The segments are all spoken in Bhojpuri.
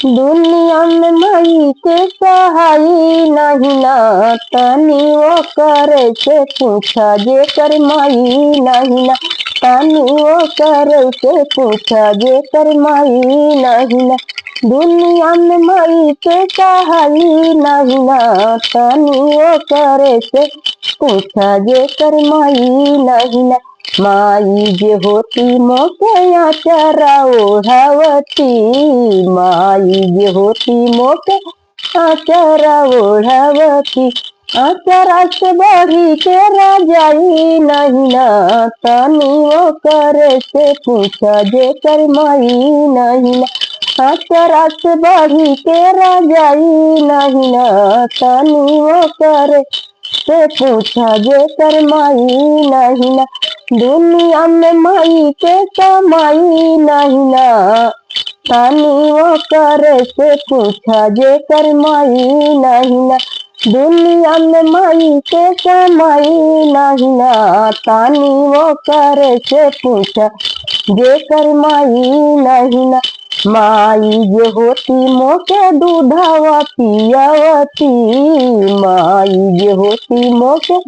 दुनिया में माई के सहाई नहीं ना, तनी वो करे से पूछा जे कर माई नहीं ना, तनी वो करे से पूछा जे कर माई नहीं ना। दुनिया में माई के सहाई नहीं ना, तनी वो करे से पूछा जे कर माई नहीं ना। माई जे होती मोके आचरा ओढ़ावती, माई जे होती मोके आचरा ओढ़ावती। आचरा से बढ़ी के राजाई नहीं ना, तनी वो करे से पूछा जे कर माई नहीं ना। आचरा से बढ़ी के राजाई नहीं ना, तनी वो करे से पूछा जे कर माई नहीं ना। दुनिया में माई के समाई नहीं ना, तनी वो करे से पूछा जे कर माई नहीं ना। दुनिया में माई के समाई नहीं ना, तनी वो करे से पूछा जे कर माई नहीं ना। माई जे होती मोके दूधावा पियावती, माई जे होती मोके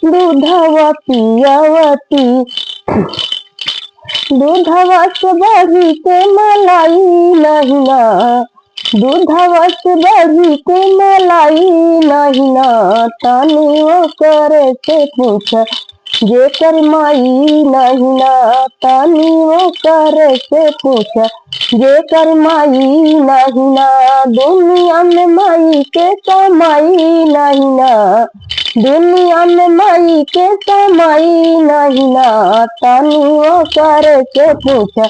दूधावा पियावती। दूधवा से बढ़ी के मलाई नहीं ना, दूधवा से बढ़ी के मलाई नहीं ना, तनी वो करे से पूछा जे कर माई नहीं ना, तनी वो करे से पूछा जे कर माई नहीं ना। दुनिया में माई के समाई नहीं ना, दुनिया में माई के समाई नहीं ना, तनी वो करे से पूछा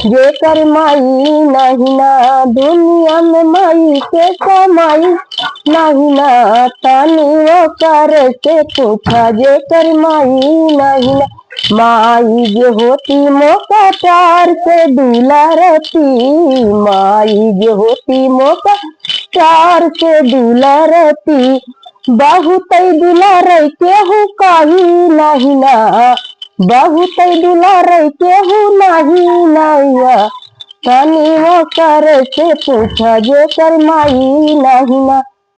जे कर माई नहीं ना। दुनिया में माई के समाई नहीं ना, तनी वो करे से पूछा जे कर माई नहीं ना। माई जे होती मोका प्यार से दुलारती, माई जे होती मोका प्यार से दुलारती। बहुत दुलार केहू कही नहीं ना, बहुत दुलार केहू नहीं नैया, तनी वो करे से पूछा जे कर माई नहीं ना।